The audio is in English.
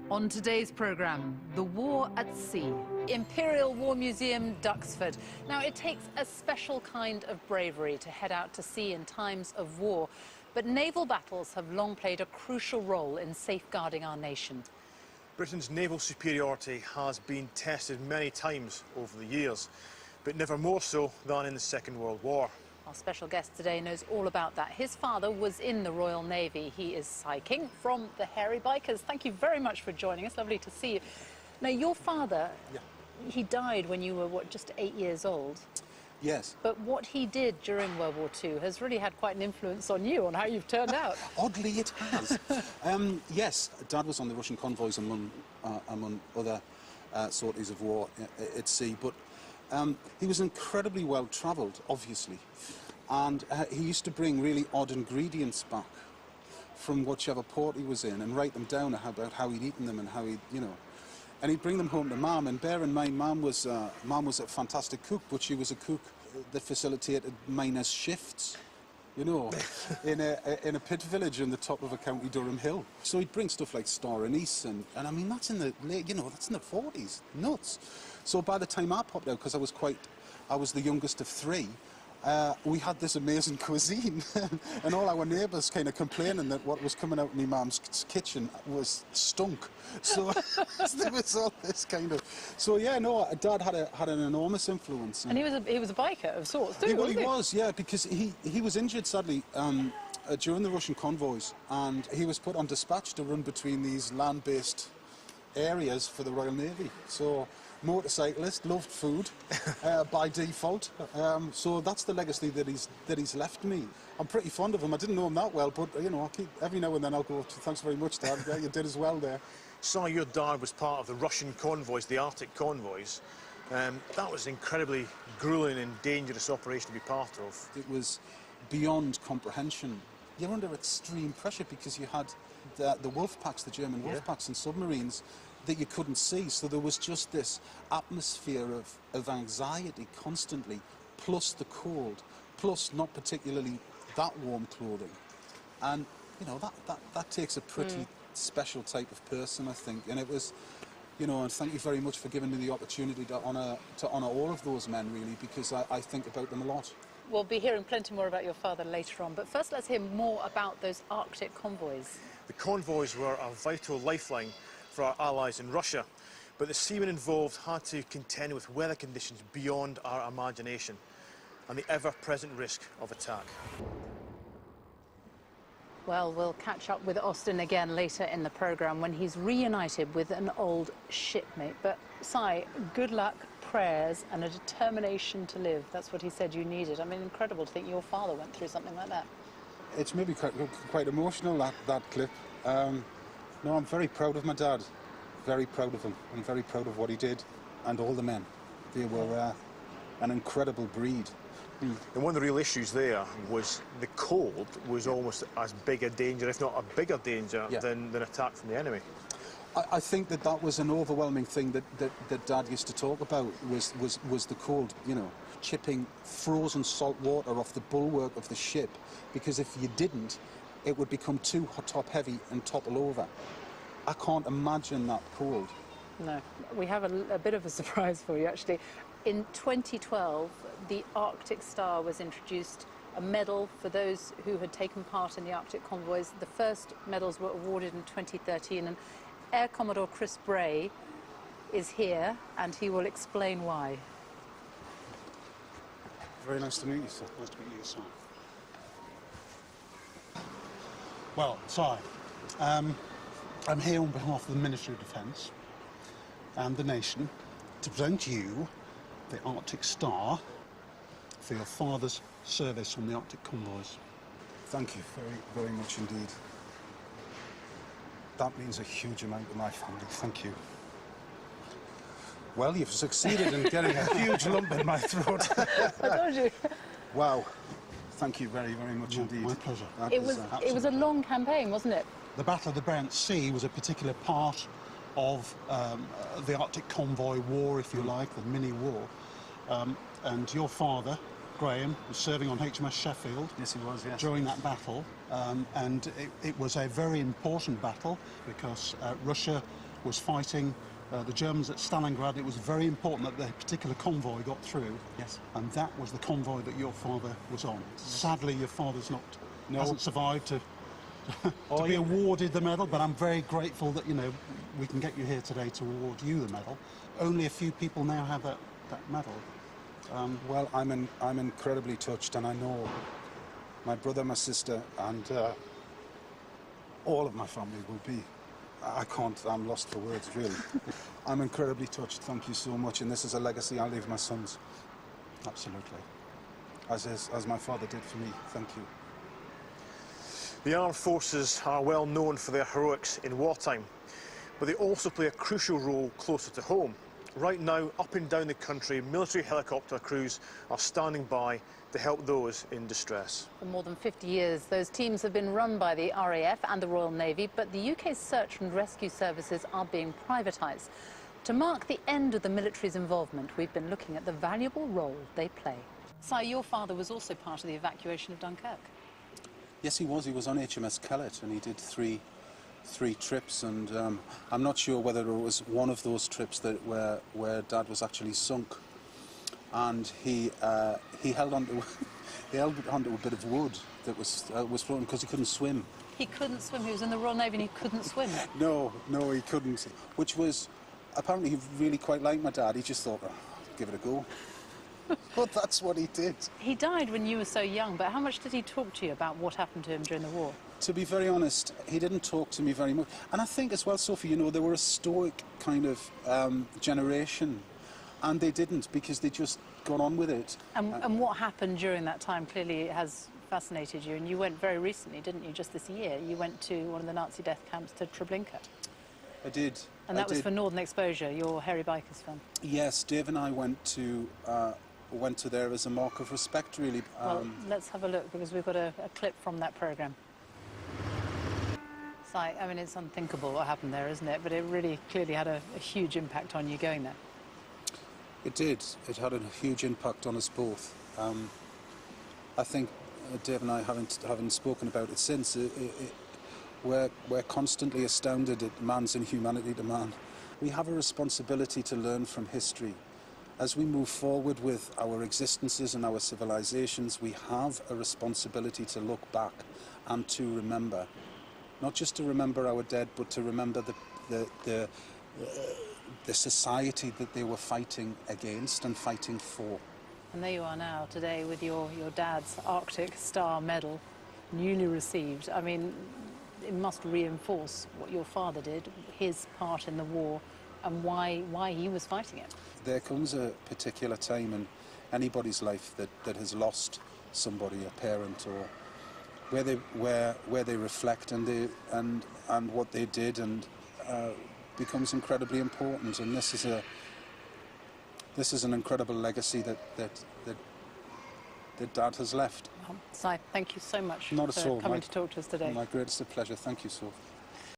On today's programme, the war at sea. Imperial War Museum, Duxford. Now, it takes a special kind of bravery to head out to sea in times of war, but naval battles have long played a crucial role in safeguarding our nation. Britain's naval superiority has been tested many times over the years, but never more so than in the Second World War. Our special guest today knows all about that. His father was in the Royal Navy. He is Cy King from the Hairy Bikers. Thank you very much for joining us. Lovely to see you. Now, your father, he died when you were, what, just 8 years old? Yes. But what he did during World War II has really had quite an influence on you, on how you've turned out. Oddly, it has. Yes, Dad was on the Russian convoys among other sorties of war at sea, but he was incredibly well travelled, obviously, and he used to bring really odd ingredients back from whichever port he was in and write them down about how he'd eaten them and how he'd, and he'd bring them home to Mum. And bear in mind, Mum was a fantastic cook, but she was a cook that facilitated miners' shifts, in a pit village on the top of a County Durham hill. So he'd bring stuff like star anise, and I mean, that's in the late, that's in the 40s, nuts. So by the time I popped out, because I was the youngest of three, we had this amazing cuisine, and all our neighbours kind of complaining that what was coming out of my mum's kitchen was stunk. So there was all this kind of. So yeah, no, Dad had an enormous influence. And he was a biker of sorts too. Well, he was, yeah, because he was injured sadly during the Russian convoys, and he was put on dispatch to run between these land-based areas for the Royal Navy. So. Motorcyclist, loved food by default. So that's the legacy that he's left me. I'm pretty fond of him. I didn't know him that well, but I keep every now and then I'll go, thanks very much, Dad. Yeah, you did as well there. So your dad was part of the Russian convoys, the Arctic convoys. That was an incredibly gruelling and dangerous operation to be part of. It was beyond comprehension. You're under extreme pressure because you had the wolf packs, the German wolf packs and submarines that you couldn't see. So there was just this atmosphere of anxiety constantly, plus the cold, plus not particularly that warm clothing. And, that takes a pretty special type of person, I think. And it was, and thank you very much for giving me the opportunity to honour all of those men, really, because I think about them a lot. We'll be hearing plenty more about your father later on, but first let's hear more about those Arctic convoys. The convoys were a vital lifeline for our allies in Russia, but the seamen involved had to contend with weather conditions beyond our imagination and the ever-present risk of attack. Well, we'll catch up with Austin again later in the programme when he's reunited with an old shipmate. But, Cy, good luck, prayers and a determination to live. That's what he said you needed. I mean, incredible to think your father went through something like that. It's maybe quite emotional, that clip. No, I'm very proud of my dad. Very proud of him. I'm very proud of what he did and all the men. They were an incredible breed. And one of the real issues there was the cold was almost as big a danger, if not a bigger danger, than attack from the enemy. I think that was an overwhelming thing that Dad used to talk about was the cold, chipping frozen salt water off the bulwark of the ship, because if you didn't, it would become too top heavy and topple over. I can't imagine that cold. No, we have a bit of a surprise for you, actually. In 2012, the Arctic Star was introduced, a medal for those who had taken part in the Arctic convoys. The first medals were awarded in 2013, and Air Commodore Chris Bray is here, and he will explain why. Very nice to meet you, sir. Nice to meet you, sir. Well, Cy, I'm here on behalf of the Ministry of Defence and the nation to present you the Arctic Star for your father's service on the Arctic convoys. Thank you very, very much indeed. That means a huge amount to my family. Thank you. Well, you've succeeded in getting a huge lump in my throat. I told you. Wow. Thank you very, very much indeed. My pleasure. It was a long campaign, wasn't it? The Battle of the Barents Sea was a particular part of the Arctic convoy war, if you like, the mini-war. And your father, Graham, was serving on HMS Sheffield. Yes, he was, yes. During that battle. And it was a very important battle because Russia was fighting the Germans at Stalingrad. It was very important that the particular convoy got through. Yes. And that was the convoy that your father was on. Sadly, your father's hasn't survived to be awarded the medal, but I'm very grateful that, you know, we can get you here today to award you the medal. Only a few people now have that medal. Well, I'm incredibly touched, and I know my brother, my sister, and all of my family will be. I'm lost for words, really. I'm incredibly touched, thank you so much, and this is a legacy I'll leave my sons. Absolutely. As my father did for me, thank you. The armed forces are well known for their heroics in wartime, but they also play a crucial role closer to home. Right now, up and down the country, military helicopter crews are standing by to help those in distress. For more than 50 years, those teams have been run by the RAF and the Royal Navy, but the UK's search and rescue services are being privatised. To mark the end of the military's involvement, we've been looking at the valuable role they play. Si, your father was also part of the evacuation of Dunkirk. Yes, he was. He was on HMS Kellet, and he did three trips, and I'm not sure whether it was one of those trips where Dad was actually sunk, and he held onto a bit of wood that was floating because he couldn't swim. He couldn't swim. He was in the Royal Navy and he couldn't swim. No, he couldn't. Which was apparently he really quite liked my dad. He just thought, oh, give it a go. But that's what he did. He died when you were so young, but how much did he talk to you about what happened to him during the war? To be very honest, he didn't talk to me very much. And I think as well, Sophie, you know, they were a stoic kind of generation. And they didn't, because they just got on with it. And what happened during that time? Clearly it has fascinated you. And you went very recently, didn't you, just this year? You went to one of the Nazi death camps to Treblinka. I did. And that was for Northern Exposure, your Hairy Bikers film. Yes, Dave and I went to there as a mark of respect, really. Well, let's have a look, because we've got a clip from that programme. I mean, it's unthinkable what happened there, isn't it? But it really clearly had a huge impact on you going there. It did. It had a huge impact on us both. I think Dave and I, having spoken about it since, we're constantly astounded at man's inhumanity to man. We have a responsibility to learn from history. As we move forward with our existences and our civilizations, we have a responsibility to look back and to remember. Not just to remember our dead, but to remember the society that they were fighting against and fighting for. And there you are now, today, with your dad's Arctic Star Medal, newly received. I mean, it must reinforce what your father did, his part in the war, and why he was fighting it. There comes a particular time in anybody's life that has lost somebody, a parent, or where they reflect and what they did, and becomes incredibly important. And this is an incredible legacy that Dad has left. Si, thank you so much for coming to talk to us today. My greatest pleasure. Thank you, Sophie.